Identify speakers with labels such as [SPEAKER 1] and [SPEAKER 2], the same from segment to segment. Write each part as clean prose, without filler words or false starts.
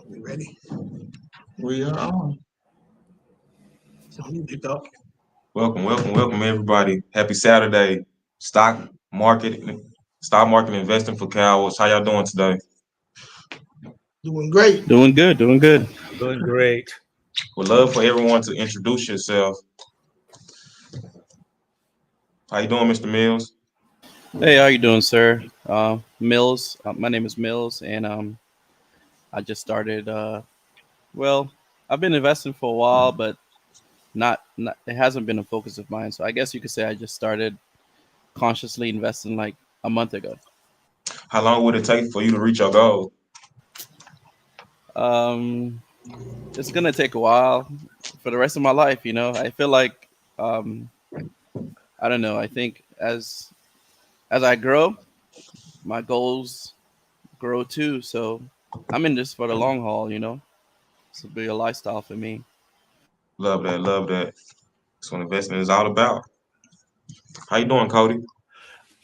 [SPEAKER 1] We ready?
[SPEAKER 2] We are on.
[SPEAKER 1] So you picked up.
[SPEAKER 3] Welcome, everybody. Happy Saturday. Stock market, stock market investing for cowards. How y'all doing today?
[SPEAKER 1] Doing great.
[SPEAKER 4] Doing good, doing good.
[SPEAKER 5] Doing great.
[SPEAKER 3] Would love for everyone to introduce yourself. How you doing, Mr. Mills?
[SPEAKER 4] Hey, how you doing, sir? Mills. My name is Mills, and I just started. Well, I've been investing for a while, but not. It hasn't been a focus of mine. So I guess you could say I just started consciously investing like a month ago.
[SPEAKER 3] How long would it take for you to reach your goal?
[SPEAKER 4] Um, it's gonna take a while for the rest of my life. I feel like I don't know. I think as I grow, my goals grow too. So I'm in this for the long haul. This will be a lifestyle for me.
[SPEAKER 3] Love that, love that. That's what investing is all about. How you doing, Cody?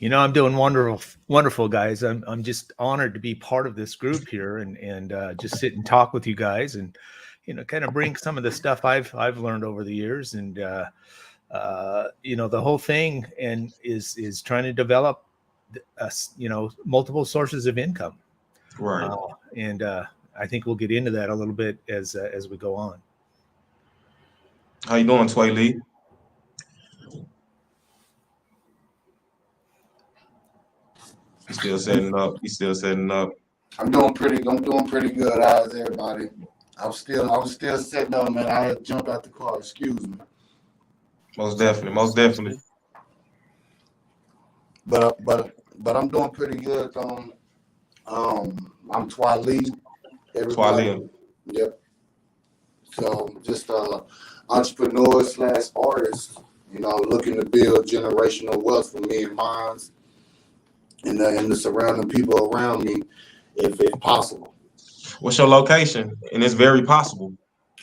[SPEAKER 5] I'm doing wonderful, guys. I'm just honored to be part of this group here and just sit and talk with you guys and kind of bring some of the stuff I've learned over the years and the whole thing and is trying to develop multiple sources of income.
[SPEAKER 3] Right.
[SPEAKER 5] And I think we'll get into that a little bit as we go on.
[SPEAKER 3] How you doing, Tway Lee? He's still setting up. He's still setting up.
[SPEAKER 2] I'm doing pretty good. How's everybody? I was still sitting up, man. I had jumped out the car. Excuse me.
[SPEAKER 3] Most definitely.
[SPEAKER 2] But I'm doing pretty good. I'm Twy Lee.
[SPEAKER 3] Tway Lee.
[SPEAKER 2] Yep. So just entrepreneur / artist. Looking to build generational wealth for me and mine, and the surrounding people around me, if possible.
[SPEAKER 3] What's your location? And it's very possible.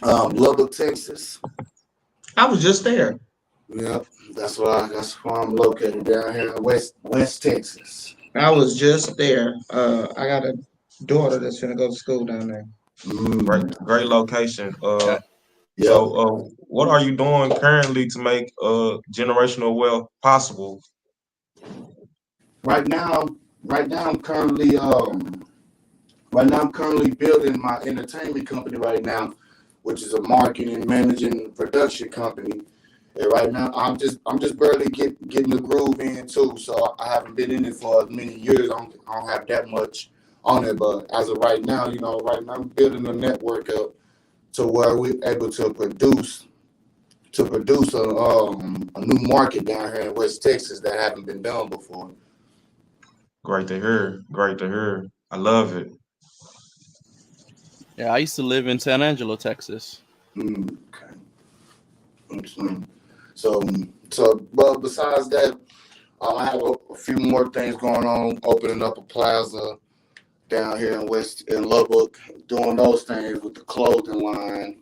[SPEAKER 2] Lubbock, Texas.
[SPEAKER 1] I was just there.
[SPEAKER 2] Yep, that's where I'm located down here in West Texas.
[SPEAKER 1] I was just there. I got a daughter that's gonna go to school down there.
[SPEAKER 3] Great location.
[SPEAKER 5] Yeah.
[SPEAKER 3] So, what are you doing currently to make generational wealth possible?
[SPEAKER 2] Right now, I'm currently building my entertainment company right now, which is a marketing, managing, production company. And right now, I'm just barely getting the groove in too. So I haven't been in it for as many years. I don't have that much on it. But as of right now, I'm building a network up to where we're able to produce a new market down here in West Texas that haven't been done before.
[SPEAKER 3] Great to hear. Great to hear. I love it.
[SPEAKER 4] Yeah, I used to live in San Angelo, Texas.
[SPEAKER 2] Okay. So, well, besides that, I have a few more things going on. Opening up a plaza down here in Lubbock, doing those things with the clothing line.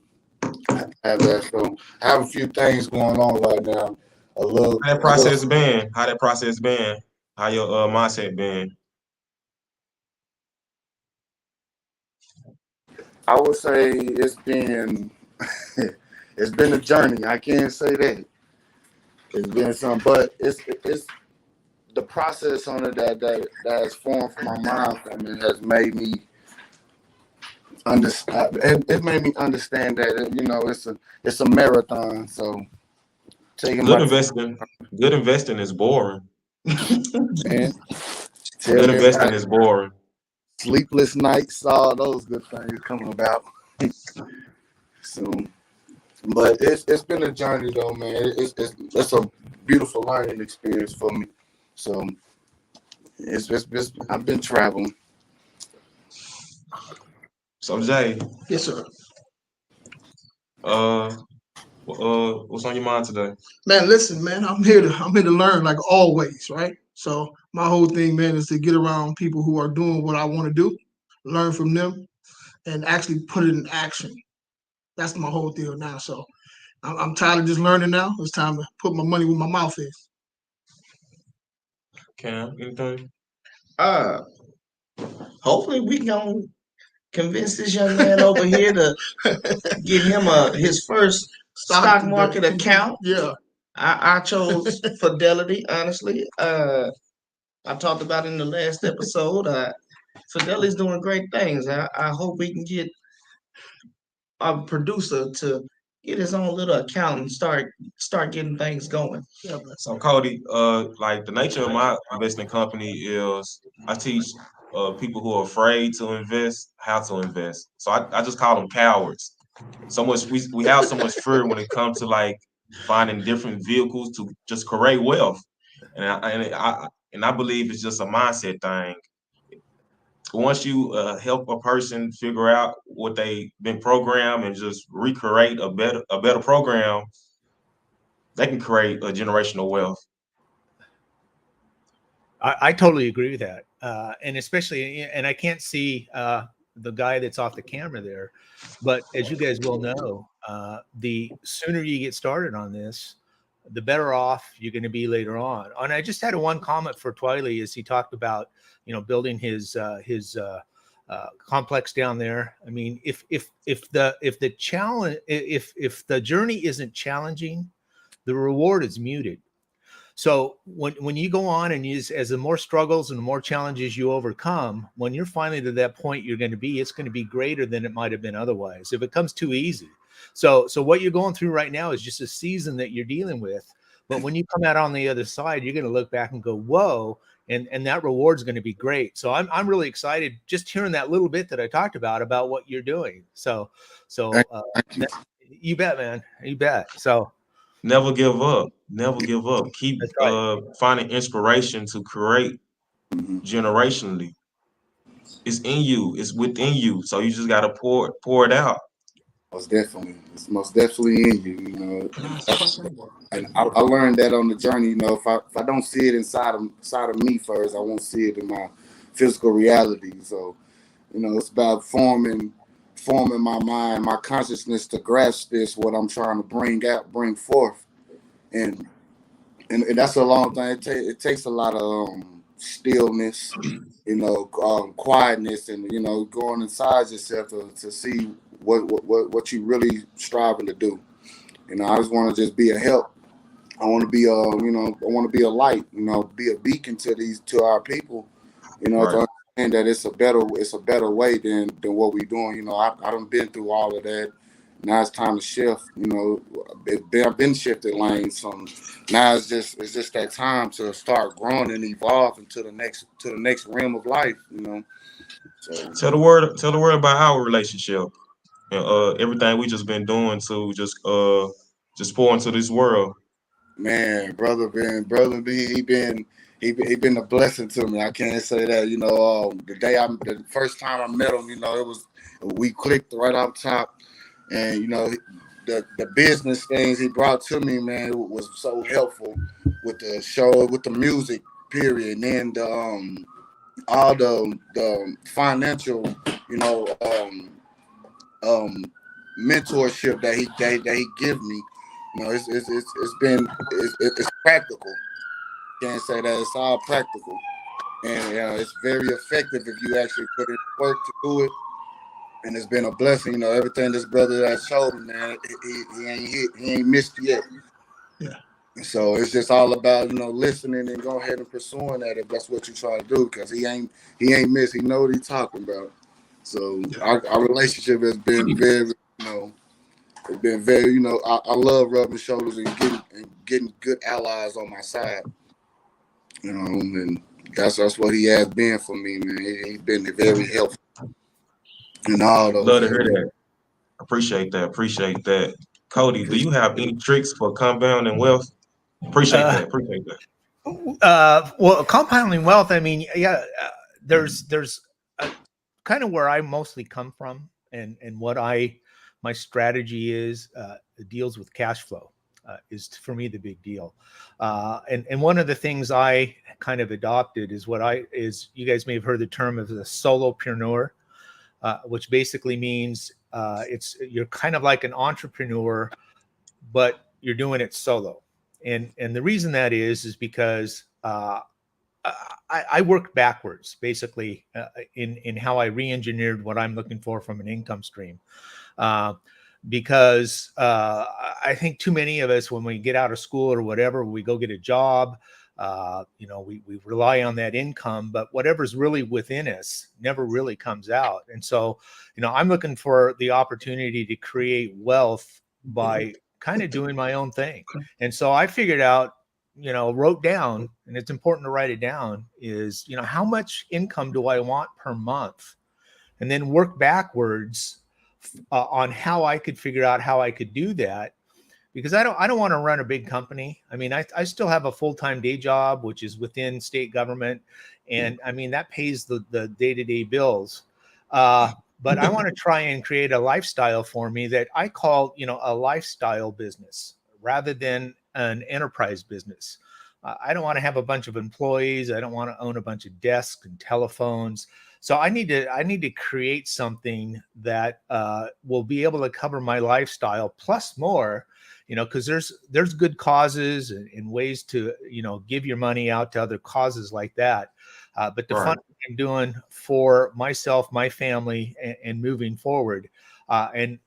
[SPEAKER 2] I have that. So I have a few things going on right now.
[SPEAKER 3] How that process been? How your mindset been?
[SPEAKER 2] I would say it's been it's been a journey. I can't say that. It's been some, but it's the process on it that has formed from my mind from it has made me understand. It made me understand that it's a marathon. So taking
[SPEAKER 3] Good
[SPEAKER 2] my
[SPEAKER 3] investing. Good investing is boring.
[SPEAKER 2] man, tell
[SPEAKER 3] Good
[SPEAKER 2] me
[SPEAKER 3] investing
[SPEAKER 2] about
[SPEAKER 3] is boring.
[SPEAKER 2] sleepless nights, all those good things coming about. So, but it's been a journey though, man. It's a beautiful learning experience for me. So it's I've been traveling.
[SPEAKER 3] So Jay,
[SPEAKER 1] Yes, sir.
[SPEAKER 3] uh, what's on your mind today?
[SPEAKER 1] Man, listen, man. I'm here to learn like always, right? So my whole thing, man, is to get around people who are doing what I want to do, learn from them, and actually put it in action. That's my whole deal now. So I'm tired of just learning now. It's time to put my money where my mouth is.
[SPEAKER 3] Cam, anything?
[SPEAKER 6] Uh, hopefully we gonna convince this young man over here to get him his first stock market account.
[SPEAKER 1] Yeah.
[SPEAKER 6] I chose Fidelity, honestly. I talked about in the last episode. Fidelity's doing great things. I hope we can get a producer to get his own little account and start getting things going.
[SPEAKER 1] Yeah, man.
[SPEAKER 3] So Cody, like the nature of my investing company is I teach people who are afraid to invest how to invest. So I just call them cowards. So much we have so much fear when it comes to like finding different vehicles to just create wealth, and I believe it's just a mindset thing. Once you help a person figure out what they've been programmed and just recreate a better program, they can create a generational wealth.
[SPEAKER 5] I totally agree with that. And especially, and I can't see the guy that's off the camera there, but as you guys will know, the sooner you get started on this, the better off you're going to be later on. And I just had one comment for Twiley as he talked about, building his complex down there. I mean, if the challenge, if the journey isn't challenging, the reward is muted. So when you go on and as the more struggles and the more challenges you overcome, when you're finally to that point you're going to be, it's going to be greater than it might have been otherwise if it comes too easy. So what you're going through right now is just a season that you're dealing with. But when you come out on the other side, you're going to look back and go, whoa, and that reward's going to be great. So I'm really excited just hearing that little bit that I talked about what you're doing. So you bet, man. You bet. So
[SPEAKER 3] Never give up. Never give up. Keep
[SPEAKER 5] that's right.
[SPEAKER 3] finding inspiration to create generationally. It's in you. It's within you. So you just gotta pour it out.
[SPEAKER 2] It's most definitely in you. And I learned that on the journey. If I don't see it inside of me first, I won't see it in my physical reality. So, it's about forming my mind, my consciousness to grasp what I'm trying to bring forth, and that's a long thing. It takes a lot of stillness, quietness, and going inside yourself to see what you really striving to do. I just want to just be a help. I want to be I want to be a light. Be a beacon to our people.
[SPEAKER 3] Right.
[SPEAKER 2] To understand that it's a better way than what we're doing. I done been through all of that. Now it's time to shift. I've been shifted lanes. So now it's just that time to start growing and evolve into the next realm of life. So
[SPEAKER 3] Tell the world about our relationship and everything we just been doing to just pour into this world.
[SPEAKER 2] man, brother B, he been a blessing to me. I can't say that. The first time I met him, we clicked right off top, and the business things he brought to me, man, was so helpful with the show, with the music, period, and then all the financial, mentorship that he give me. It's practical. Can't say that it's all practical, and it's very effective if you actually put in work to do it. And it's been a blessing. Everything this brother has showed me, man, he ain't missed yet.
[SPEAKER 1] Yeah.
[SPEAKER 2] So it's just all about listening and go ahead and pursuing that if that's what you try to do, because he ain't missed. He know what he's talking about. So our relationship has been very, it's been very, I love rubbing shoulders and getting good allies on my side. And that's what he has been for me, man. He's been very helpful in all those.
[SPEAKER 3] Love to hear that. Appreciate that. Cody, do you have any tricks for compounding wealth? Appreciate that.
[SPEAKER 5] Well, compounding wealth. I mean, there's kind of where I mostly come from, and what my strategy is deals with cash flow. Is for me the big deal, and one of the things I kind of adopted is you guys may have heard the term of the solopreneur, which basically means you're kind of like an entrepreneur, but you're doing it solo. And the reason that is because I worked backwards, basically, in how I re-engineered what I'm looking for from an income stream. Because I think too many of us, when we get out of school or whatever, we go get a job, we rely on that income, but whatever's really within us never really comes out. And so, I'm looking for the opportunity to create wealth by kind of doing my own thing. And so I figured out, wrote down, and it's important to write it down, is, how much income do I want per month? And then work backwards on how I could figure out how I could do that, because I don't want to run a big company. I mean, I still have a full-time day job, which is within state government, and I mean that pays the day-to-day bills. But I want to try and create a lifestyle for me that I call, a lifestyle business rather than an enterprise business. I don't want to have a bunch of employees. I don't want to own a bunch of desks and telephones. So I need to create something that will be able to cover my lifestyle plus more, because there's good causes and ways to, give your money out to other causes like that. But the fun I'm doing for myself, my family, and moving forward. And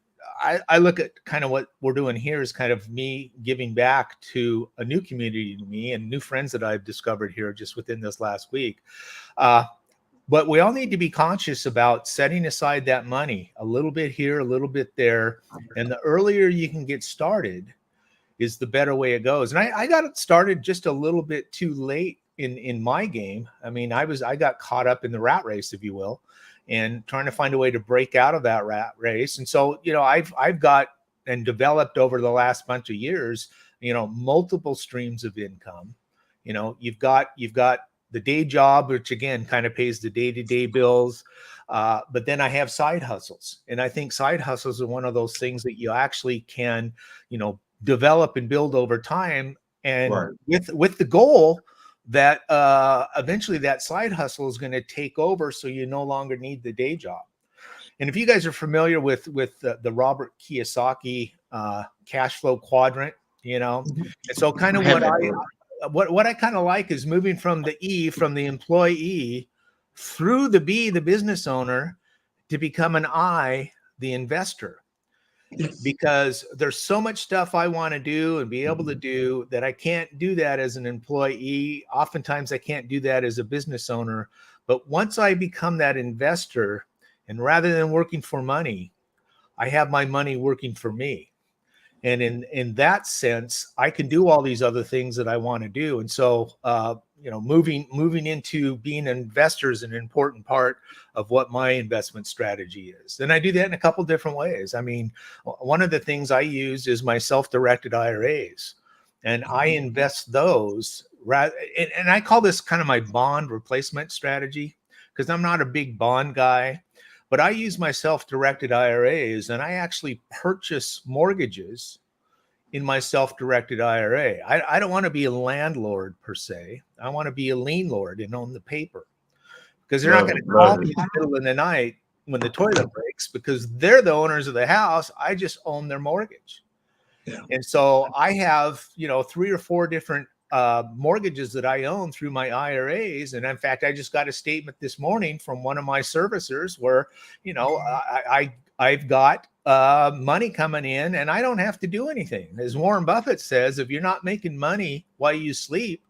[SPEAKER 5] I look at kind of what we're doing here is kind of me giving back to a new community to me and new friends that I've discovered here just within this last week. But we all need to be conscious about setting aside that money, a little bit here, a little bit there. And the earlier you can get started is the better way it goes. And I got it started just a little bit too late in my game. I mean, I got caught up in the rat race, if you will, and trying to find a way to break out of that rat race. And so, I've got and developed over the last bunch of years, multiple streams of income. You've got the day job, which again kind of pays the day-to-day bills. But then I have side hustles. And I think side hustles are one of those things that you actually can, develop and build over time. And with the goal that eventually that side hustle is going to take over, so you no longer need the day job. And if you guys are familiar with the Robert Kiyosaki cash flow quadrant, and so kind of what I kind of like is moving from the E, from the employee, through the B, the business owner, to become an I, the investor. Because there's so much stuff I want to do and be able to do that I can't do that as an employee. Oftentimes I can't do that as a business owner. But once I become that investor, and rather than working for money, I have my money working for me. And in that sense, I can do all these other things that I want to do. And so, moving into being an investor is an important part of what my investment strategy is. And I do that in a couple different ways. I mean, one of the things I use is my self-directed IRAs, and I invest those and I call this kind of my bond replacement strategy, because I'm not a big bond guy. But I use my self-directed IRAs, and I actually purchase mortgages in my self-directed IRA. I don't want to be a landlord per se. I want to be a lien lord and own the paper, because they're not going to call me in the middle of the night when the toilet breaks, because they're the owners of the house. I just own their mortgage. Yeah. And so I have, 3 or 4 different mortgages that I own through my IRAs. And in fact, I just got a statement this morning from one of my servicers where, I've got money coming in and I don't have to do anything. As Warren Buffett says, if you're not making money while you sleep,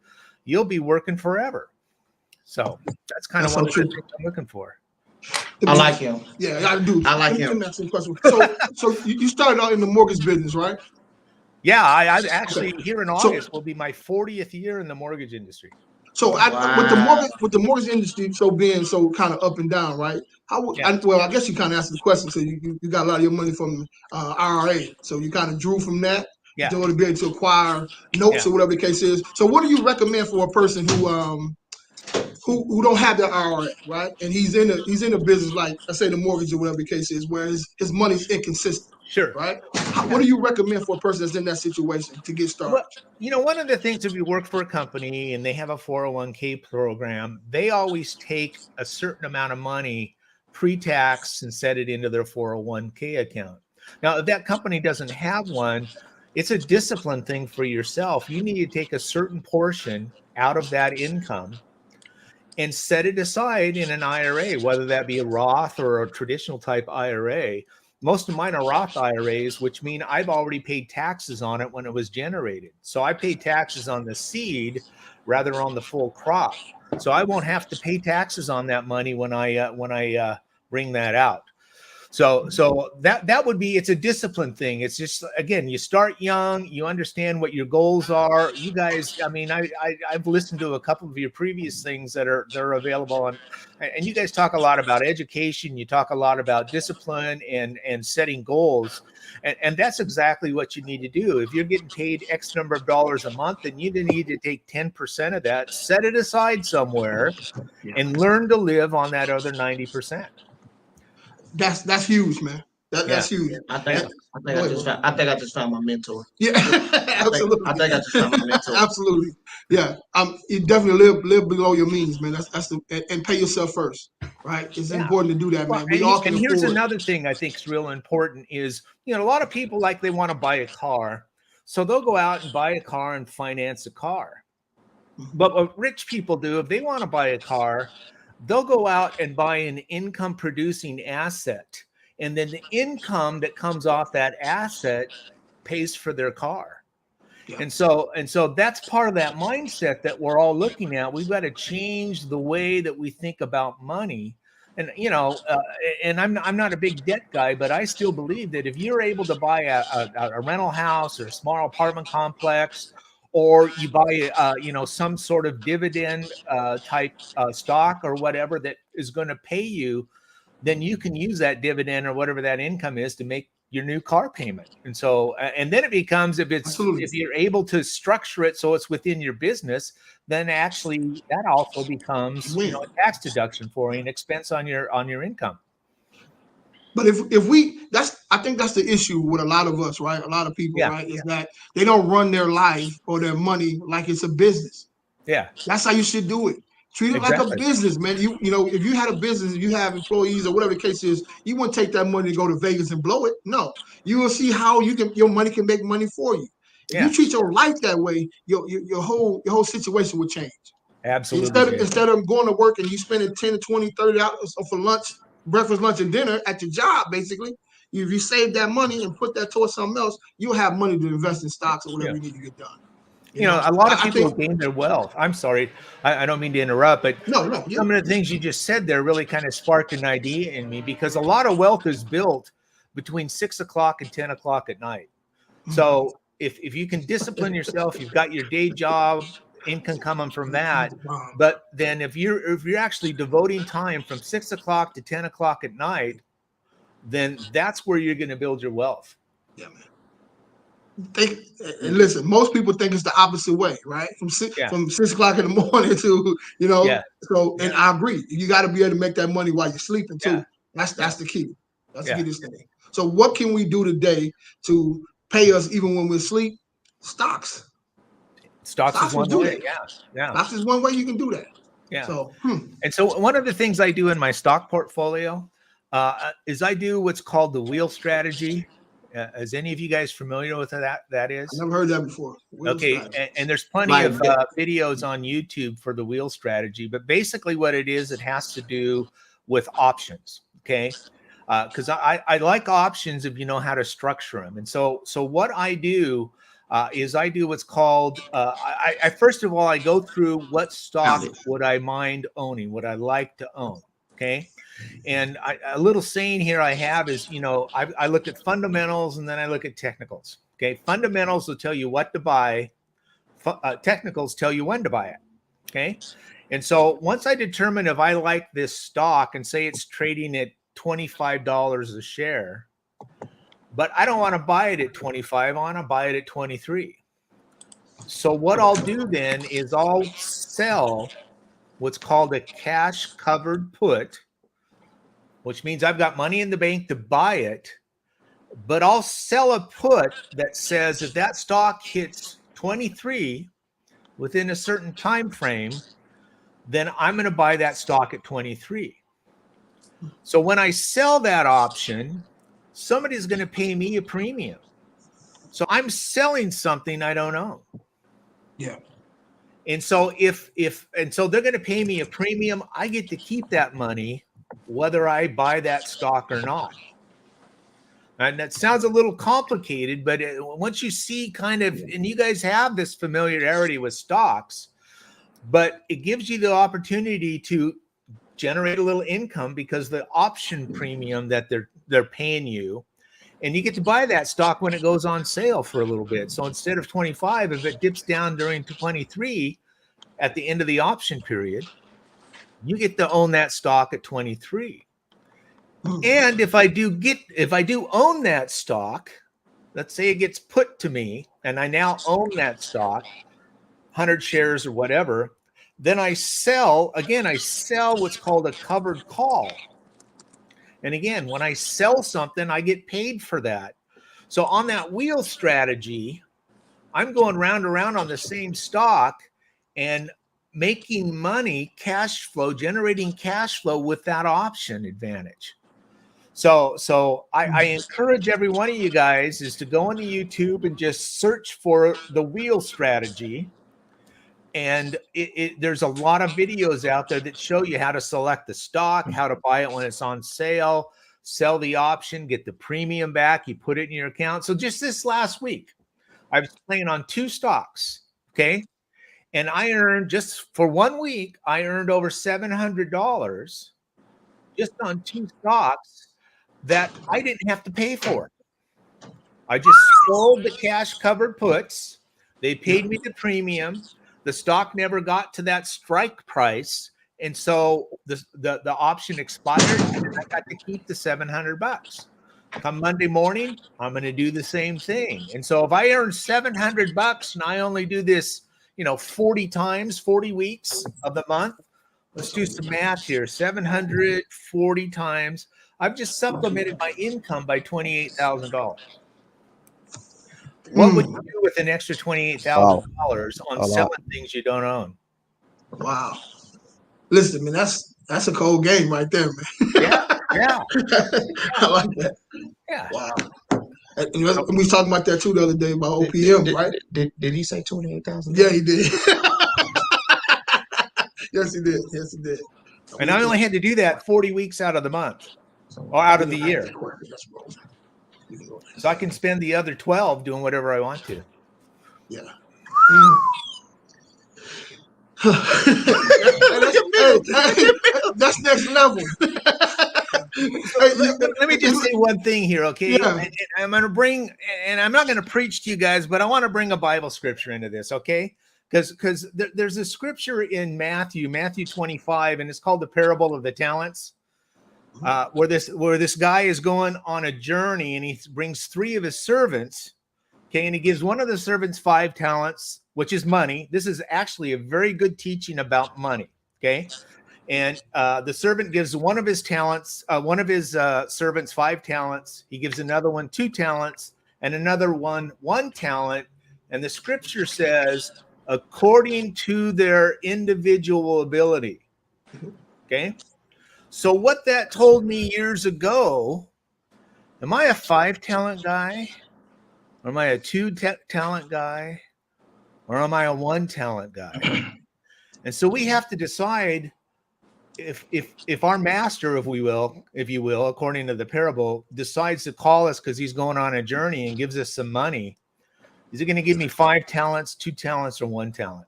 [SPEAKER 5] you'll be working forever. So that's kind of what I'm looking for.
[SPEAKER 6] I like him.
[SPEAKER 1] Yeah, I do.
[SPEAKER 6] I like him.
[SPEAKER 1] So you started out in the mortgage business, right?
[SPEAKER 5] Yeah, I actually here in August will be my 40th year in the mortgage industry.
[SPEAKER 1] So with the mortgage industry being so kind of up and down, right? I guess you kind of answered the question. So you got a lot of your money from IRA, so you kind of drew from that in order to be able to acquire notes or whatever the case is. So what do you recommend for a person who don't have their IRA, right? And he's in a business like, let's say, the mortgage or whatever the case is, where his money's inconsistent.
[SPEAKER 5] Sure.
[SPEAKER 1] Right. What do you recommend for a person that's in that situation to get started?
[SPEAKER 5] Well, one of the things, if you work for a company and they have a 401k program, they always take a certain amount of money pre-tax and set it into their 401k account. Now, if that company doesn't have one, it's a discipline thing for yourself. You need to take a certain portion out of that income and set it aside in an IRA, whether that be a Roth or a traditional type IRA. Most of mine are Roth IRAs, which mean I've already paid taxes on it when it was generated. So I pay taxes on the seed rather on the full crop. So I won't have to pay taxes on that money when I bring that out. So that would be, it's a discipline thing. It's just, again, you start young, you understand what your goals are. You guys, I mean, I've listened to a couple of your previous things that are available on, and you guys talk a lot about education. You talk a lot about discipline and setting goals. And that's exactly what you need to do. If you're getting paid X number of dollars a month, then you need to take 10% of that, set it aside somewhere, and learn to live on that other 90%.
[SPEAKER 1] That's huge, man. That's huge.
[SPEAKER 6] I think
[SPEAKER 1] And-
[SPEAKER 6] I
[SPEAKER 1] go ahead,
[SPEAKER 6] think I just found my mentor.
[SPEAKER 1] Yeah, absolutely.
[SPEAKER 6] I think I just found my mentor.
[SPEAKER 1] Absolutely. Yeah. You definitely live below your means, man. That's the and pay yourself first, right? It's
[SPEAKER 5] Yeah.
[SPEAKER 1] important to do that,
[SPEAKER 5] Well,
[SPEAKER 1] man. We all can
[SPEAKER 5] and here's
[SPEAKER 1] afford.
[SPEAKER 5] another thing I think is real important is, a lot of people like they want to buy a car. So they'll go out and buy a car and finance a car. But what rich people do, if they want to buy a car, they'll go out and buy an income producing asset. And then the income that comes off that asset pays for their car.
[SPEAKER 1] Yeah.
[SPEAKER 5] And so that's part of that mindset that we're all looking at. We've got to change the way that we think about money. And and I'm not a big debt guy, but I still believe that if you're able to buy a rental house or a small apartment complex, or you buy some sort of dividend type stock or whatever that is going to pay you, then you can use that dividend or whatever that income is to make your new car payment. And so, and then it becomes, if you're able to structure it so it's within your business, then actually that also becomes a tax deduction for you, an expense on your income.
[SPEAKER 1] But if I think that's the issue with a lot of us, right? A lot of people, right? Is that they don't run their life or their money like it's a business.
[SPEAKER 5] Yeah.
[SPEAKER 1] That's how you should do it. Treat it like a business, man. You know, if you had a business, if you have employees or whatever the case is, you wouldn't take that money to go to Vegas and blow it. No, you will see how your money can make money for you. If you treat your life that way, your whole situation would change.
[SPEAKER 5] Absolutely.
[SPEAKER 1] Instead of going to work and you spending 10 to 20, $30 for lunch, breakfast, lunch, and dinner at your job, basically, if you save that money and put that towards something else, you'll have money to invest in stocks or whatever you need to get done.
[SPEAKER 5] A lot of people gain their wealth. I'm sorry, I don't mean to interrupt, but
[SPEAKER 1] some
[SPEAKER 5] of the things you just said there really kind of sparked an idea in me, because a lot of wealth is built between 6 o'clock and 10 o'clock at night. So if you can discipline yourself, you've got your day job, income coming from that. But then if you're actually devoting time from 6 o'clock to 10 o'clock at night, then that's where you're going to build your wealth.
[SPEAKER 1] Yeah, man. And listen, most people think it's the opposite way, right? From 6 o'clock in the morning to So, and I agree. You got to be able to make that money while you're sleeping too. That's the key. That's the key to this thing. So, what can we do today to pay us even when we're asleep? Stocks.
[SPEAKER 5] Stocks is one way. Yeah.
[SPEAKER 1] Stocks is one way you can do that.
[SPEAKER 5] Yeah.
[SPEAKER 1] So,
[SPEAKER 5] and so one of the things I do in my stock portfolio is I do what's called the wheel strategy. Is any of you guys familiar with that is?
[SPEAKER 1] I've never heard that before.
[SPEAKER 5] Okay, and there's plenty of videos on YouTube for the wheel strategy, but basically what it is, it has to do with options, okay? Because I like options if you know how to structure them. And so what I do is I do what's called, I first of all, I go through what stock would I mind owning, would I like to own, okay? And a little saying here I have is, I look at fundamentals and then I look at technicals. Okay, fundamentals will tell you what to buy. Technicals tell you when to buy it. Okay, and so once I determine if I like this stock and say it's trading at $25 a share, but I don't want to buy it at 25, I want to buy it at 23. So what I'll do then is I'll sell what's called a cash covered put, which means I've got money in the bank to buy it, but I'll sell a put that says if that stock hits 23 within a certain time frame, then I'm going to buy that stock at 23. So when I sell that option, somebody's going to pay me a premium. So I'm selling something I don't own.
[SPEAKER 1] Yeah.
[SPEAKER 5] And so so they're going to pay me a premium. I get to keep that money whether I buy that stock or not. And that sounds a little complicated, but once you see kind of, and you guys have this familiarity with stocks, but it gives you the opportunity to generate a little income because the option premium that they're paying you, and you get to buy that stock when it goes on sale for a little bit. So instead of 25, if it dips down during 23 at the end of the option period, you get to own that stock at 23. And if I do own that stock, let's say it gets put to me and I now own that stock, 100 shares or whatever, then I sell what's called a covered call. And again, when I sell something, I get paid for that. So on that wheel strategy, I'm going round and round on the same stock and making money, cash flow, generating cash flow with that option advantage. So I encourage every one of you guys is to go into YouTube and just search for the wheel strategy. And there's a lot of videos out there that show you how to select the stock, how to buy it when it's on sale, sell the option, get the premium back, you put it in your account. So just this last week, I was playing on 2 stocks, okay? And I earned, just for 1 week, I earned over $700 just on 2 stocks that I didn't have to pay for. I just sold the cash covered puts. They paid me the premium. The stock never got to that strike price. And so the option expired and I got to keep the $700. Come Monday morning, I'm going to do the same thing. And so if I earn $700 and I only do this, 40 times, 40 weeks of the month, let's do some math here. 740 times. I've just supplemented my income by $28,000. What would you do with an extra $28,000 on selling things you don't own?
[SPEAKER 1] Wow. Listen, man, that's a cold game right there, man.
[SPEAKER 5] Yeah.
[SPEAKER 1] I like that.
[SPEAKER 5] Yeah.
[SPEAKER 1] Wow. And we was talking about that too the other day about OPM, right?
[SPEAKER 6] Did he say 28,000?
[SPEAKER 1] Yeah, he did. Yes, he did. Yes, he did.
[SPEAKER 5] And I only had to do that 40 weeks out of the month or out of the year. So I can spend the other 12 doing whatever I want to.
[SPEAKER 1] Yeah. That's next level.
[SPEAKER 5] Let me just say one thing here, okay?
[SPEAKER 1] Yeah.
[SPEAKER 5] And I'm going to bring, and I'm not going to preach to you guys, but I want to bring a Bible scripture into this, okay? Because there's a scripture in Matthew 25, and it's called the parable of the talents, where this guy is going on a journey, and he brings 3 of his servants, okay, and he gives one of the servants 5 talents, which is money. This is actually a very good teaching about money, okay? And the servant gives one of his servants 5 talents. He gives another one 2 talents, and another one 1 talent. And the scripture says, according to their individual ability. Okay. So what that told me years ago, am I a 5 talent guy? Or am I a 2 talent guy? Or am I a 1 talent guy? And so we have to decide if our master, if you will, according to the parable, decides to call us because he's going on a journey and gives us some money, is he going to give me 5 talents, 2 talents, or 1 talent?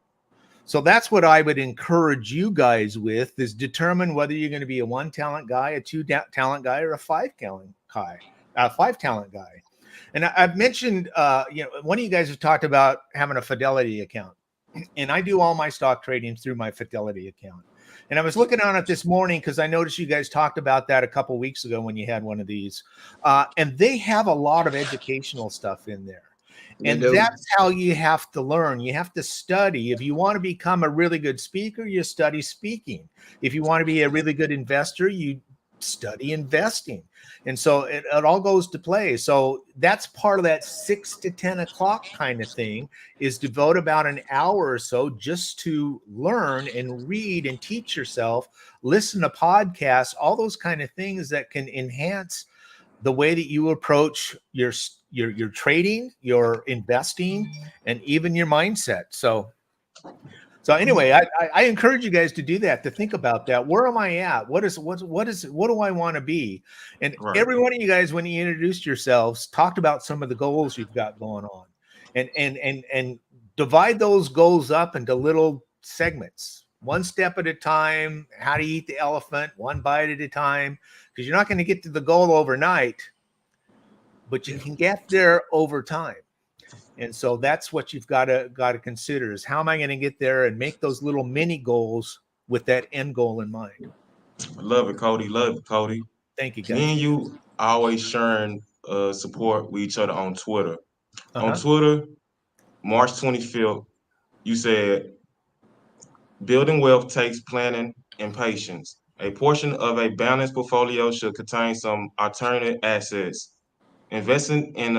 [SPEAKER 5] So that's what I would encourage you guys with, is determine whether you're going to be a 1 talent guy, a 2 talent guy, or a 5 talent guy. And I've mentioned, one of you guys have talked about having a Fidelity account, and I do all my stock trading through my Fidelity account. And I was looking on it this morning because I noticed you guys talked about that a couple of weeks ago when you had one of these, and they have a lot of educational stuff in there. And that's how you have to learn. You have to study. If you want to become a really good speaker, you study speaking. If you want to be a really good investor, you study investing. And so it all goes to play. So that's part of that 6 to 10 o'clock kind of thing, is devote about an hour or so just to learn and read and teach yourself, listen to podcasts, all those kind of things that can enhance the way that you approach your trading, your investing, and even your mindset. So So anyway, I encourage you guys to do that, to think about that. Where am I at? What do I want to be? And
[SPEAKER 3] Right.
[SPEAKER 5] every one of you guys, when you introduced yourselves, talked about some of the goals you've got going on, and divide those goals up into little segments, one step at a time. How to eat the elephant, one bite at a time, because you're not going to get to the goal overnight, but you can get there over time. And so that's what you've got to consider, is how am I going to get there, and make those little mini goals with that end goal in mind.
[SPEAKER 3] Love it, Cody. Love it, Cody.
[SPEAKER 5] Thank you,
[SPEAKER 3] Me
[SPEAKER 5] guys.
[SPEAKER 3] and you always sharing support with each other on Twitter. On
[SPEAKER 5] Uh-huh.
[SPEAKER 3] Twitter, March 25th, you said, building wealth takes planning and patience. A portion of a balanced portfolio should contain some alternative assets. Investing in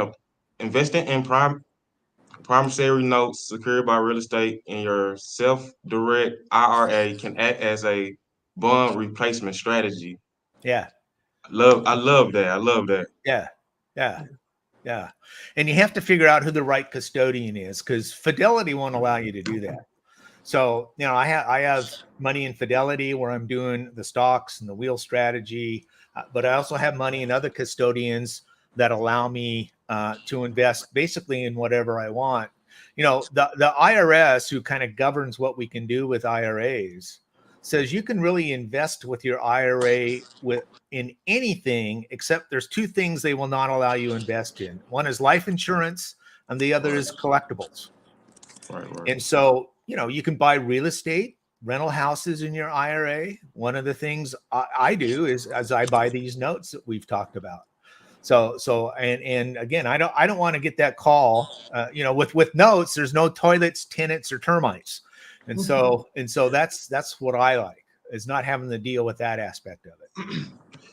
[SPEAKER 3] promissory notes secured by real estate in your self-direct IRA can act as a bond replacement strategy.
[SPEAKER 5] Yeah.
[SPEAKER 3] I love that. I love that.
[SPEAKER 5] Yeah. Yeah. Yeah. And you have to figure out who the right custodian is, because Fidelity won't allow you to do that. So, I have money in Fidelity where I'm doing the stocks and the wheel strategy, but I also have money in other custodians that allow me to invest basically in whatever I want. The IRS, who kind of governs what we can do with IRAs, says you can really invest with your IRA in anything, except there's two things they will not allow you to invest in. One is life insurance, and the other is collectibles.
[SPEAKER 3] Right.
[SPEAKER 5] And so, you can buy real estate, rental houses in your IRA. One of the things I do is, as I buy these notes that we've talked about. So, and again, I don't want to get that call, with notes, there's no toilets, tenants, or termites. And so that's what I like, is not having to deal with that aspect of it.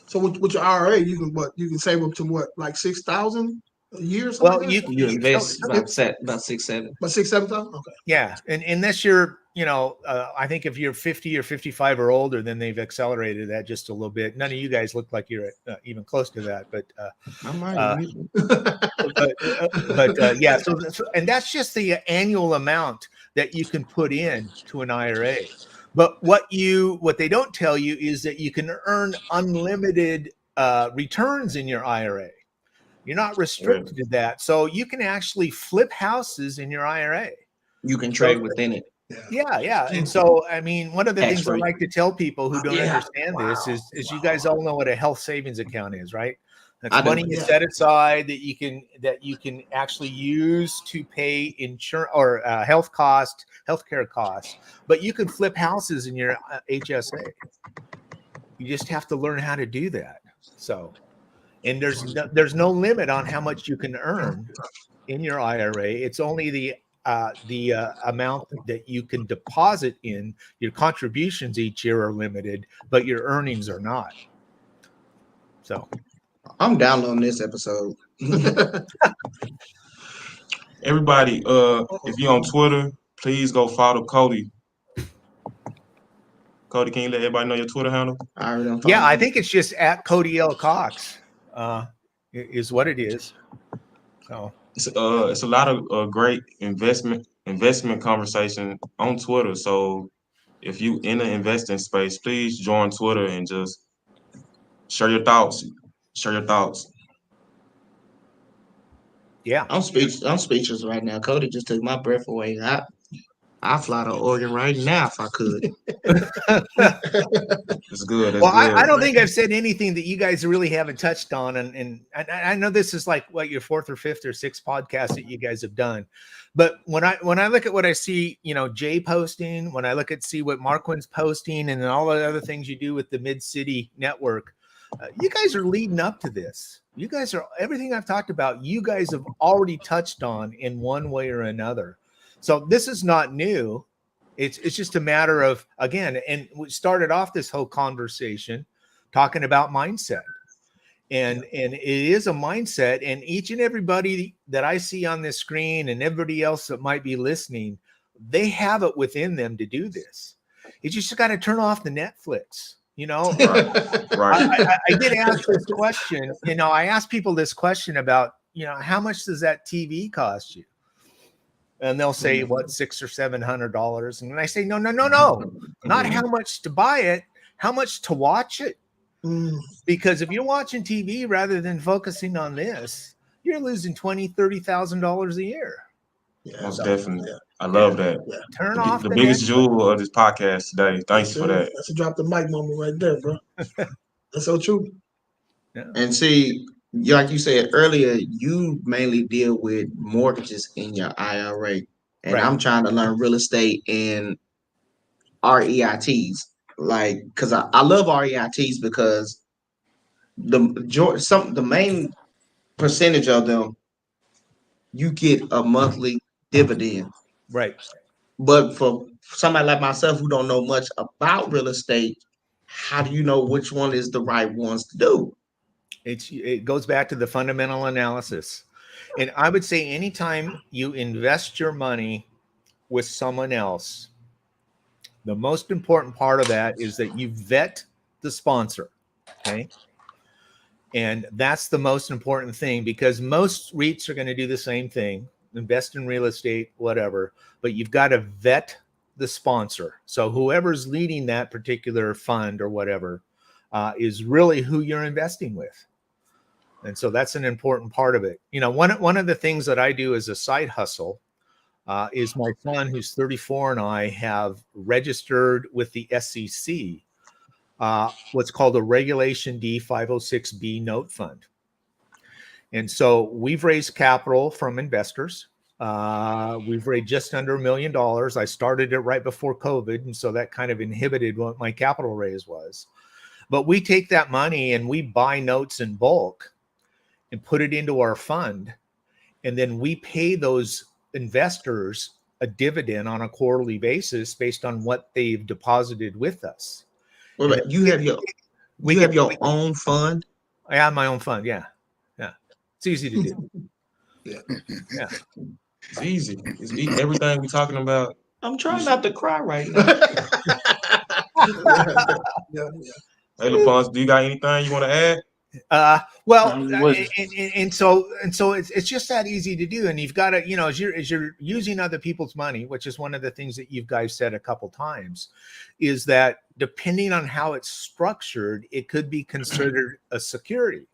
[SPEAKER 1] So with your IRA, you can save up to what, like 6,000 a year or something?
[SPEAKER 5] Well,
[SPEAKER 1] like that?
[SPEAKER 6] You invest about 6-7.
[SPEAKER 1] About 6,000-7,000. Okay.
[SPEAKER 5] Yeah, and unless you're, I think if you're 50 or 55 or older, then they've accelerated that just a little bit. None of you guys look like you're even close to that, but
[SPEAKER 6] I might.
[SPEAKER 5] yeah. So and that's just the annual amount that you can put in to an IRA. But what they don't tell you is that you can earn unlimited returns in your IRA. You're not restricted to that. So you can actually flip houses in your IRA.
[SPEAKER 6] You can trade within it.
[SPEAKER 5] Yeah. And so, I mean, one of the things I
[SPEAKER 6] Tax-free.
[SPEAKER 5] like to tell people who don't
[SPEAKER 6] Yeah.
[SPEAKER 5] understand this is you guys all know what a health savings account is, right? That's
[SPEAKER 6] I do.
[SPEAKER 5] money you set aside that you can actually use to pay insurance or healthcare costs. But you can flip houses in your HSA. You just have to learn how to do that. So, and there's no limit on how much you can earn in your IRA. It's only the amount that you can deposit in. Your contributions each year are limited, but your earnings are not. So
[SPEAKER 6] I'm downloading this episode.
[SPEAKER 3] Everybody, if you're on Twitter, please go follow Cody. Cody, can you let everybody know your Twitter handle?
[SPEAKER 5] I think it's just at Cody L. Cox, is what it is. So
[SPEAKER 3] it's a lot of great investment conversation on Twitter. So if you in the investing space, please join Twitter and just share your thoughts.
[SPEAKER 5] Yeah,
[SPEAKER 6] I'm speechless right now. Cody just took my breath away. I fly to Oregon right now if I could.
[SPEAKER 3] It's good.
[SPEAKER 5] Well, I don't think I've said anything that you guys really haven't touched on, and I know this is like your fourth or fifth or sixth podcast that you guys have done, but when I look at what I see, Jay posting, when I see what Marquin's posting, and then all the other things you do with the Mid City Network, you guys are leading up to this. You guys are, everything I've talked about, you guys have already touched on in one way or another. So this is not new. It's just a matter of, again, and we started off this whole conversation talking about mindset. And it is a mindset, and each and everybody that I see on this screen and everybody else that might be listening, they have it within them to do this. You just got to turn off the Netflix.
[SPEAKER 3] Right.
[SPEAKER 5] I did ask this question. I asked people this question about, how much does that TV cost you? and they'll say what $600 or $700, and I say no, not
[SPEAKER 2] Mhm.
[SPEAKER 5] how much to buy it, how much to watch it.
[SPEAKER 1] Mm,
[SPEAKER 5] Because if you're watching TV rather than focusing on this, you're losing $20,000-$30,000 a year.
[SPEAKER 1] yeah,
[SPEAKER 3] Most
[SPEAKER 5] So
[SPEAKER 3] definitely.
[SPEAKER 1] yeah,
[SPEAKER 3] I love that.
[SPEAKER 1] yeah.
[SPEAKER 5] turn off
[SPEAKER 3] The
[SPEAKER 5] the
[SPEAKER 3] biggest
[SPEAKER 5] Netflix.
[SPEAKER 3] jewel of this podcast today. Thank
[SPEAKER 1] Yes,
[SPEAKER 3] you for
[SPEAKER 1] sir.
[SPEAKER 3] that.
[SPEAKER 1] That's a drop the mic moment right there, bro. That's so true.
[SPEAKER 5] Yeah.
[SPEAKER 6] And see, like you said earlier, you mainly deal with mortgages in your IRA. And
[SPEAKER 5] Right.
[SPEAKER 6] I'm trying to learn real estate in REITs. Like, because I love REITs because the main percentage of them, you get a monthly dividend.
[SPEAKER 5] Right.
[SPEAKER 6] But for somebody like myself who don't know much about real estate, how do you know which one is the right ones to do?
[SPEAKER 5] It goes back to the fundamental analysis. And I would say anytime you invest your money with someone else, the most important part of that is that you vet the sponsor. Okay. And that's the most important thing, because most REITs are going to do the same thing, invest in real estate, whatever, but you've got to vet the sponsor. So whoever's leading that particular fund or whatever is really who you're investing with. And so that's an important part of it. You know, one of the things that I do as a side hustle is my son, who's 34, and I have registered with the SEC what's called a Regulation D 506B note fund. And so we've raised capital from investors. We've raised just under $1 million. I started it right before COVID, and so that kind of inhibited what my capital raise was. But we take that money and we buy notes in bulk and put it into our fund. And then we pay those investors a dividend on a quarterly basis based on what they've deposited with us.
[SPEAKER 6] Well,
[SPEAKER 5] And
[SPEAKER 6] you have your own fund.
[SPEAKER 5] I have my own fund. Yeah. Yeah. It's easy to do.
[SPEAKER 1] Yeah.
[SPEAKER 5] Yeah.
[SPEAKER 3] It's easy. It's everything we're talking about.
[SPEAKER 6] I'm trying not to cry right now.
[SPEAKER 1] Yeah.
[SPEAKER 3] Hey, LaPons, do you got anything you want to add?
[SPEAKER 5] Well,
[SPEAKER 2] What-
[SPEAKER 5] and so it's just that easy to do. And you've got to, you know, as you're using other people's money, which is one of the things that you guys said a couple times, is that depending on how it's structured, it could be considered a security.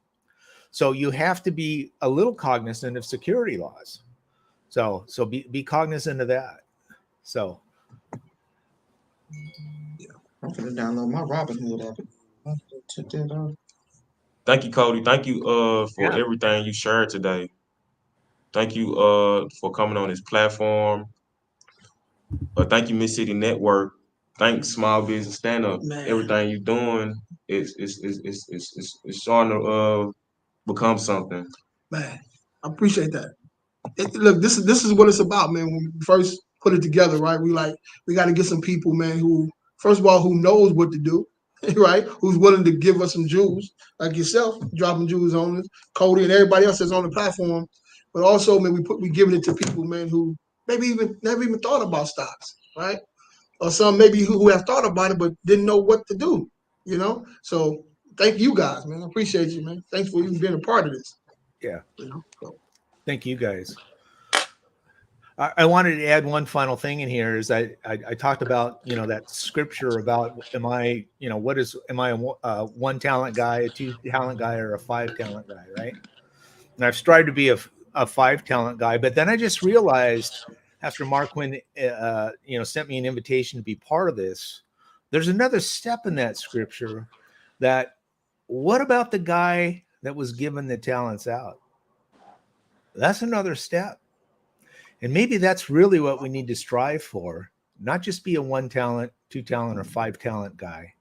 [SPEAKER 5] So you have to be a little cognizant of security laws. So be cognizant of that. So
[SPEAKER 6] I'm gonna download my Robinhood app. Check that out.
[SPEAKER 3] Thank you, Cody. Thank you for
[SPEAKER 5] Yeah.
[SPEAKER 3] everything you shared today. Thank you for coming on this platform. Thank you, Miss City Network. Thanks, Small Business Stand Up.
[SPEAKER 1] Man.
[SPEAKER 3] Everything you're doing is starting to become something.
[SPEAKER 1] Man, I appreciate that. Look, this is what it's about, man. When we first put it together, right? We got to get some people, man, who first of all who knows what to do, right? Who's willing to give us some jewels, like yourself, dropping jewels on us, Cody, and everybody else that's on the platform. But also, man, we giving it to people, man, who maybe even never even thought about stocks, right? Or some maybe who have thought about it but didn't know what to do, you know. So thank you guys, man. I appreciate you, man. Thanks for even being a part of this.
[SPEAKER 5] Yeah.
[SPEAKER 1] You know. So,
[SPEAKER 5] Thank you guys. I wanted to add one final thing in here is I talked about, you know, that scripture about am I a one talent guy, a two talent guy, or a five talent guy, right? And I've strived to be a five talent guy, but then I just realized after Mark Quinn sent me an invitation to be part of this, there's another step in that scripture that what about the guy that was given the talents out? That's another step. And maybe that's really what we need to strive for, not just be a one talent, two talent, or five talent guy.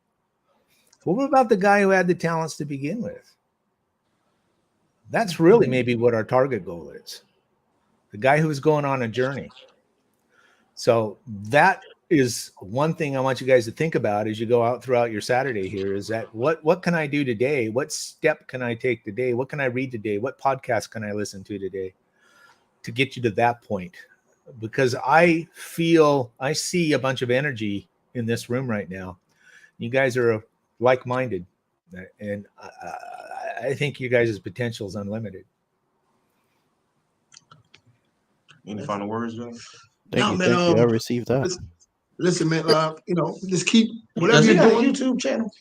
[SPEAKER 5] What about the guy who had the talents to begin with? That's really maybe what our target goal is. The guy who is going on a journey. So that is one thing I want you guys to think about as you go out throughout your Saturday here is that what can I do today? What step can I take today? What can I read today? What podcast can I listen to today to get you to that point? Because I see a bunch of energy in this room right now. You guys are like-minded, and I think you guys' potential is unlimited.
[SPEAKER 3] Any final words, Joe?
[SPEAKER 4] Thank
[SPEAKER 1] man.
[SPEAKER 4] you. I received that.
[SPEAKER 1] Listen, man. Just keep whatever
[SPEAKER 6] Does he
[SPEAKER 1] you're
[SPEAKER 6] got a
[SPEAKER 1] doing.
[SPEAKER 6] YouTube channel?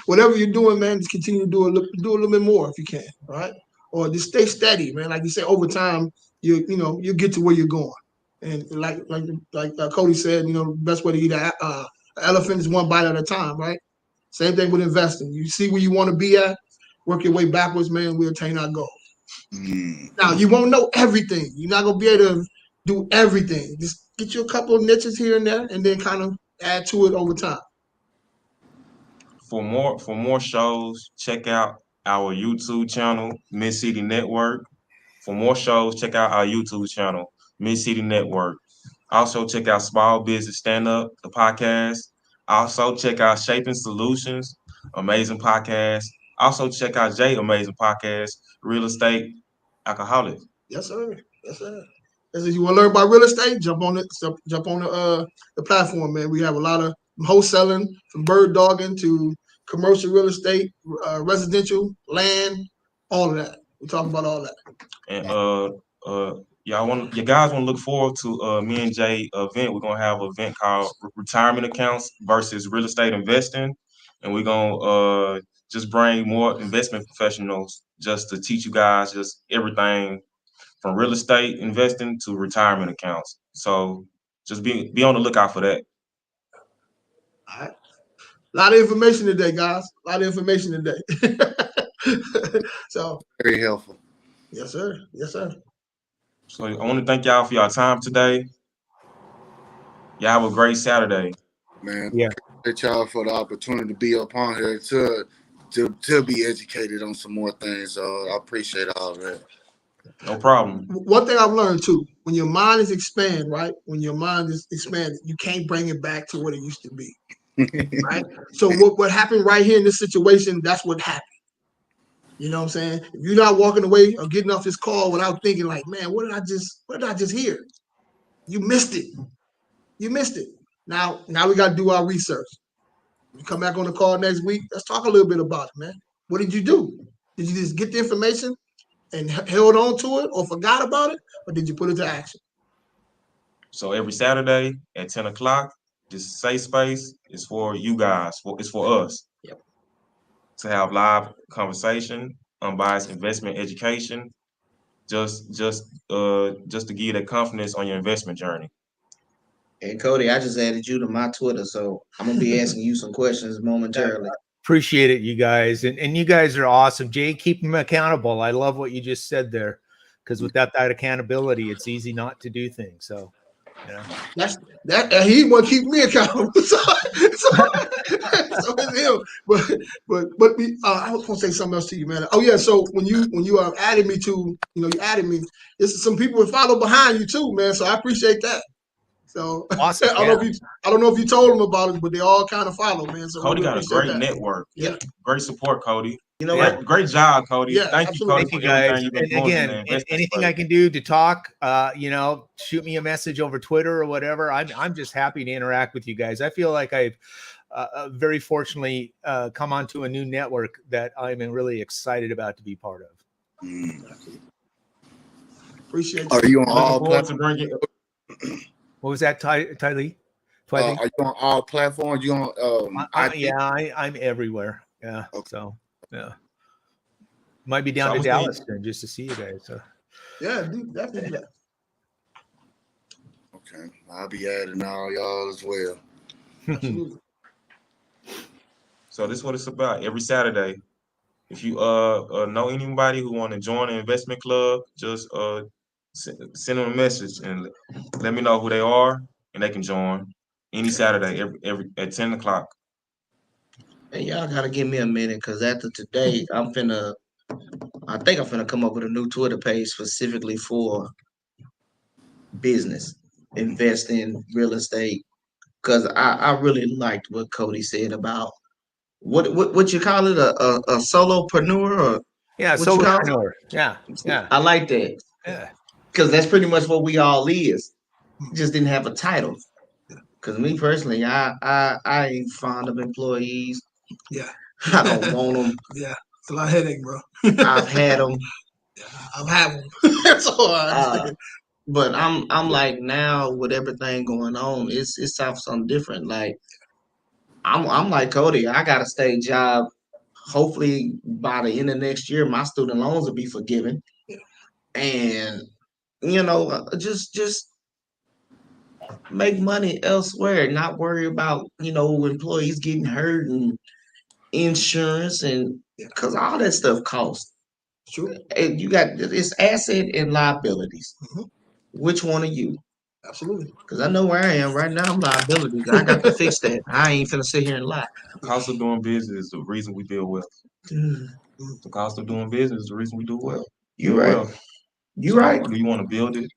[SPEAKER 1] Whatever you're doing, man, just continue to do a little bit more if you can, all right? Or just stay steady, man. Like you say, over time, you get to where you're going. And like Cody said, the best way to eat an elephant is one bite at a time, right? Same thing with investing. You see where you want to be at, work your way backwards, man. We attain our goal. Now you won't know everything. You're not gonna be able to do everything. Just get you a couple of niches here and there, and then kind of add to it over time.
[SPEAKER 3] For more shows, check out our YouTube channel, Mid City Network. For more shows, check out our YouTube channel, Mid City Network. Also check out Small Business Stand Up, the podcast. Also check out Shaping Solutions, amazing podcast. Also check out Jay, amazing podcast, Real Estate Alcoholic.
[SPEAKER 1] Yes, sir. Yes, sir. If you want to learn about real estate, jump on the platform, man. We have a lot of wholesaling, from bird dogging to commercial real estate, residential, land, all of that. We talk about all that.
[SPEAKER 3] And you guys want to look forward to me and Jay event. We're gonna have an event called Retirement Accounts versus Real Estate Investing, and we're gonna just bring more investment professionals just to teach you guys just everything from real estate investing to retirement accounts. So just be on the lookout for that.
[SPEAKER 1] All right. A lot of information today, guys. A lot of information today. So
[SPEAKER 2] Very helpful.
[SPEAKER 1] yes, sir. Yes, sir.
[SPEAKER 3] So I want to thank y'all for your time today. Y'all have a great Saturday.
[SPEAKER 2] Man,
[SPEAKER 5] Yeah.
[SPEAKER 2] appreciate y'all for the opportunity to be up on here to be educated on some more things. So I appreciate all that.
[SPEAKER 3] No problem.
[SPEAKER 1] One thing I've learned too, when your mind is expanded, right? When your mind is expanded, you can't bring it back to what it used to be. Right? So what happened right here in this situation, that's what happened. You know what I'm saying? If you're not walking away or getting off this call without thinking like, man, what did I just hear? You missed it. You missed it. Now we got to do our research. You come back on the call next week. Let's talk a little bit about it, man. What did you do? Did you just get the information and held on to it or forgot about it? Or did you put it to action?
[SPEAKER 3] So every Saturday at 10 o'clock, this safe space is for you guys. It's for us.
[SPEAKER 1] Yep.
[SPEAKER 3] To have live conversation, unbiased investment education, just to give you that confidence on your investment journey.
[SPEAKER 6] And Cody, I just added you to my Twitter, so I'm gonna be asking you some questions momentarily.
[SPEAKER 5] Appreciate it, you guys. And you guys are awesome. Jay, keep them accountable. I love what you just said there, because without that accountability, it's easy not to do things. So,
[SPEAKER 1] That's that. He want to keep me accountable. so it's him. But I was gonna say something else to you, man. Oh yeah. So when you added me to, you added me. This is some people that follow behind you too, man. So I appreciate that. So
[SPEAKER 5] awesome.
[SPEAKER 1] I don't know if you told them about it, but they all kind of follow, man. So
[SPEAKER 3] Cody got a great
[SPEAKER 1] that.
[SPEAKER 3] network.
[SPEAKER 1] Yeah.
[SPEAKER 3] Great support, Cody.
[SPEAKER 6] You know
[SPEAKER 3] Great job, Cody.
[SPEAKER 1] Yeah,
[SPEAKER 3] Thank
[SPEAKER 1] absolutely.
[SPEAKER 3] you, Cody, for everything you've been
[SPEAKER 5] And
[SPEAKER 3] doing.
[SPEAKER 5] again,
[SPEAKER 3] in the investment
[SPEAKER 5] anything
[SPEAKER 3] space.
[SPEAKER 5] I can do to talk, shoot me a message over Twitter or whatever. I'm just happy to interact with you guys. I feel like I've very fortunately come onto a new network that I'm really excited about to be part of.
[SPEAKER 1] Appreciate you.
[SPEAKER 2] Are you on
[SPEAKER 3] Looking
[SPEAKER 2] all
[SPEAKER 3] forward to
[SPEAKER 2] platforms?
[SPEAKER 3] bringing.
[SPEAKER 5] What was that, Tylee?
[SPEAKER 2] Are you on all platforms? You on?
[SPEAKER 5] I'm everywhere. Yeah.
[SPEAKER 2] Okay.
[SPEAKER 5] So yeah, might be down to Dallas then just to see you guys. So.
[SPEAKER 1] Yeah, dude, definitely that.
[SPEAKER 2] Okay, I'll be adding all y'all as well.
[SPEAKER 1] Absolutely.
[SPEAKER 3] So this is what it's about. Every Saturday, if you know anybody who want to join the investment club, just send them a message and let me know who they are, and they can join any Saturday every at 10 o'clock.
[SPEAKER 6] Hey, y'all gotta give me a minute, because after today, I think I'm finna come up with a new Twitter page specifically for business, investing, real estate. Because I really liked what Cody said about what you call it, a solopreneur, or
[SPEAKER 5] Yeah,
[SPEAKER 6] what you call it?
[SPEAKER 5] solopreneur. Yeah.
[SPEAKER 6] I like that.
[SPEAKER 5] Yeah.
[SPEAKER 6] Because that's pretty much what we all is. Just didn't have a title. Because me personally, I ain't fond of employees.
[SPEAKER 1] Yeah.
[SPEAKER 6] I don't want them.
[SPEAKER 1] Yeah. It's a lot of headache, bro.
[SPEAKER 6] I've had them.
[SPEAKER 1] I'm having. That's all I'm
[SPEAKER 6] Uh,
[SPEAKER 1] saying.
[SPEAKER 6] but I'm like now with everything going on, it's something different. Like I'm like Cody. I got a state job. Hopefully by the end of next year, my student loans will be forgiven, and just make money elsewhere. Not worry about employees getting hurt and insurance and because all that stuff costs.
[SPEAKER 1] True.
[SPEAKER 6] And you got it's asset and liabilities.
[SPEAKER 1] Mhm.
[SPEAKER 6] Which one are you?
[SPEAKER 1] Absolutely.
[SPEAKER 6] Because I know where I am right now. I'm liabilities. I got to fix that. I ain't finna sit here and lie.
[SPEAKER 3] The cost of doing business is the reason we build wealth. The cost of doing business is the reason we do well.
[SPEAKER 6] You
[SPEAKER 3] Build
[SPEAKER 6] right.
[SPEAKER 3] wealth.
[SPEAKER 6] You
[SPEAKER 3] So
[SPEAKER 6] right.
[SPEAKER 3] do you want to build it?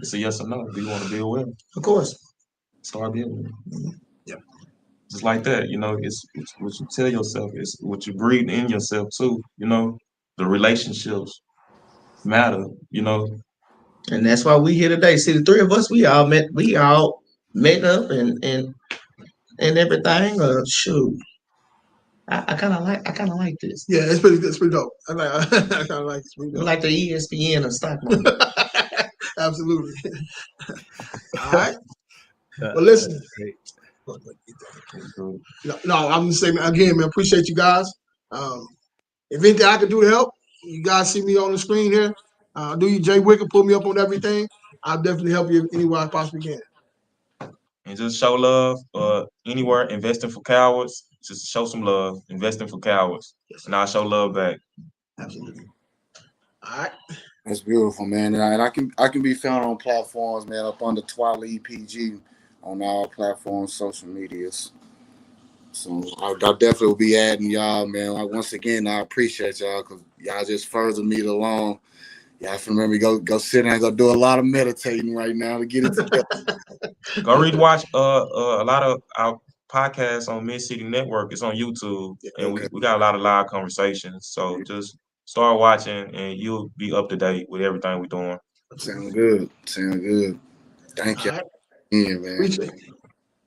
[SPEAKER 3] It's a yes or no. Do you want to build wealth?
[SPEAKER 6] Of course.
[SPEAKER 3] Start building it.
[SPEAKER 1] Mhm. Yep.
[SPEAKER 3] Just like that, it's what you tell yourself, it's what you breathe in yourself too, the relationships matter,
[SPEAKER 6] And that's why we here today. See, the three of us, we all met up and everything. Shoot, I kind of like this.
[SPEAKER 1] Yeah, it's pretty good. It's pretty dope. I kind of like it's pretty
[SPEAKER 6] We
[SPEAKER 1] dope.
[SPEAKER 6] like the ESPN of stock market.
[SPEAKER 1] Absolutely. All right.
[SPEAKER 5] Uh,
[SPEAKER 1] Well, listen.
[SPEAKER 5] great.
[SPEAKER 1] No, I'm just saying again, man. Appreciate you guys. If anything I can do to help, you guys see me on the screen here. Do you Jay Wicker pull me up on everything? I'll definitely help you any way I possibly can.
[SPEAKER 3] and just show love. Anywhere, investing for cowards, just show some love. Investing for cowards, and I'll show love back.
[SPEAKER 1] Absolutely. All right.
[SPEAKER 2] That's beautiful, man. And I can be found on platforms, man, up under Twiley EPG on all platforms, social medias. So I definitely will be adding y'all, man. Like, once again, I appreciate y'all because y'all just further me along. Y'all can remember go sit down and go do a lot of meditating right now to get it together.
[SPEAKER 3] Go read, watch a lot of our podcasts on Mid City Network. It's on YouTube, and
[SPEAKER 2] Okay.
[SPEAKER 3] we got a lot of live conversations. So just start watching, and you'll be up to date with everything we're doing.
[SPEAKER 2] Sound good. Sound good. Thank you.
[SPEAKER 1] All right.
[SPEAKER 2] Yeah, man.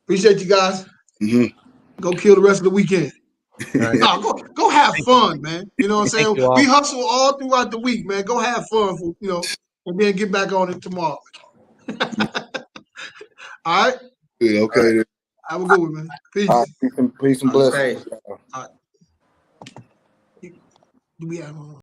[SPEAKER 1] Appreciate you guys.
[SPEAKER 2] Mm-hmm.
[SPEAKER 1] Go kill the rest of the weekend.
[SPEAKER 5] All right.
[SPEAKER 1] No, go have fun, man. You know what I'm
[SPEAKER 5] Thank
[SPEAKER 1] saying?
[SPEAKER 5] you all.
[SPEAKER 1] We hustle all throughout the week, man. Go have fun, and then get back on it tomorrow. All right.
[SPEAKER 2] Good. Okay. Then.
[SPEAKER 1] Have a good one, man. Peace.
[SPEAKER 2] All right. Peace and blessings.
[SPEAKER 6] Hey.
[SPEAKER 1] All right. Do we have